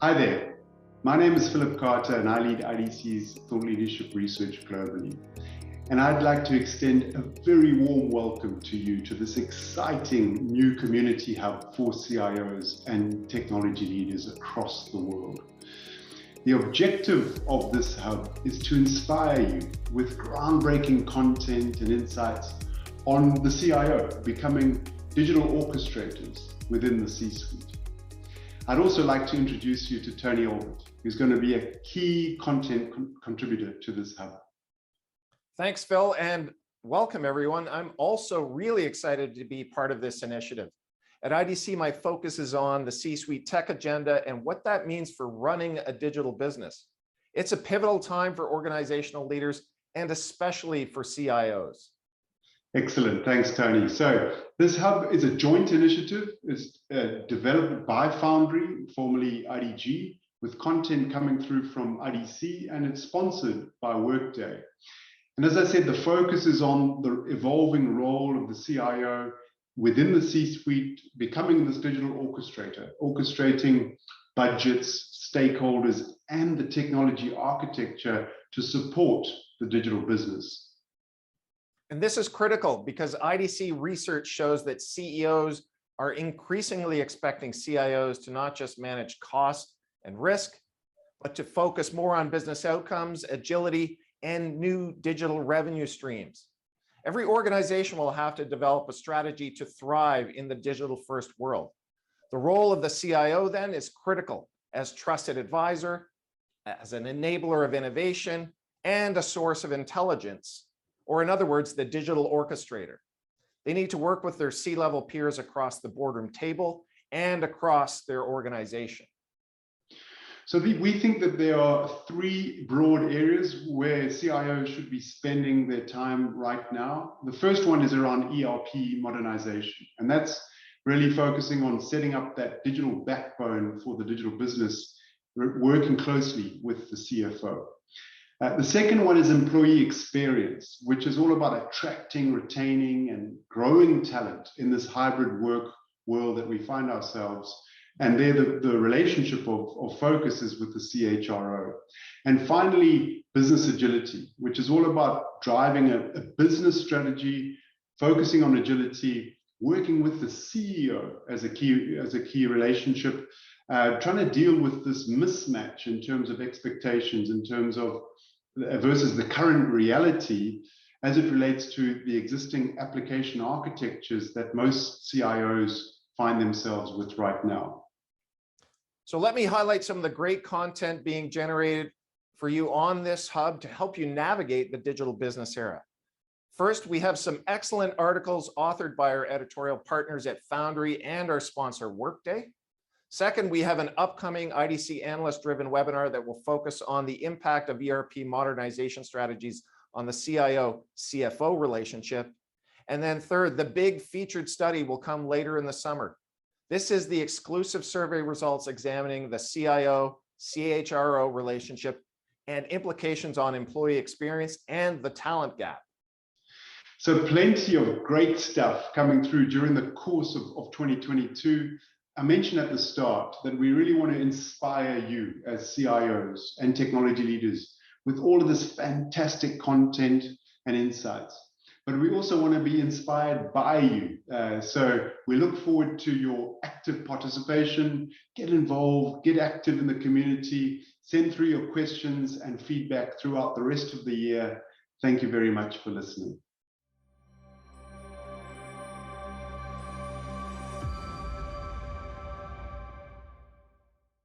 Hi there, my name is Philip Carter and I lead IDC's thought leadership research globally. And I'd like to extend a very warm welcome to you to this exciting new community hub for CIOs and technology leaders across the world. The objective of this hub is to inspire you with groundbreaking content and insights on the CIO becoming digital orchestrators within the C-suite. I'd also like to introduce you to Tony Albert, who's going to be a key content contributor to this hub. Thanks, Phil, and welcome everyone. I'm also really excited to be part of this initiative. At IDC, my focus is on the C-suite tech agenda and what that means for running a digital business. It's a pivotal time for organizational leaders and especially for CIOs. Excellent, thanks, Tony. So this hub is a joint initiative. It's developed by Foundry, formerly IDG, with content coming through from IDC, and it's sponsored by Workday. And as I said, the focus is on the evolving role of the CIO within the C-suite, becoming this digital orchestrator, orchestrating budgets, stakeholders, and the technology architecture to support the digital business. And this is critical because IDC research shows that CEOs are increasingly expecting CIOs to not just manage cost and risk, but to focus more on business outcomes, agility, and new digital revenue streams. Every organization will have to develop a strategy to thrive in the digital-first world. The role of the CIO then is critical as trusted advisor, as an enabler of innovation, and a source of intelligence, or in other words, the digital orchestrator. They need to work with their C-level peers across the boardroom table and across their organization. So we think that there are three broad areas where CIOs should be spending their time right now. The first one is around ERP modernization, and that's really focusing on setting up that digital backbone for the digital business, working closely with the CFO. The second one is employee experience, which is all about attracting, retaining, and growing talent in this hybrid work world that we find ourselves. And there, the relationship of focus is with the CHRO. And finally, business agility, which is all about driving a business strategy, focusing on agility, working with the CEO as a key relationship, trying to deal with this mismatch in terms of expectations, in terms of versus the current reality as it relates to the existing application architectures that most CIOs find themselves with right now. So let me highlight some of the great content being generated for you on this hub to help you navigate the digital business era. First, we have some excellent articles authored by our editorial partners at Foundry and our sponsor Workday. Second, we have an upcoming IDC analyst-driven webinar that will focus on the impact of ERP modernization strategies on the CIO-CFO relationship. And then third, the big featured study will come later in the summer. This is the exclusive survey results examining the CIO-CHRO relationship and implications on employee experience and the talent gap. So plenty of great stuff coming through during the course of 2022. I mentioned at the start that we really want to inspire you as CIOs and technology leaders with all of this fantastic content and insights. But we also want to be inspired by you. So we look forward to your active participation. Get involved, get active in the community, send through your questions and feedback throughout the rest of the year. Thank you very much for listening.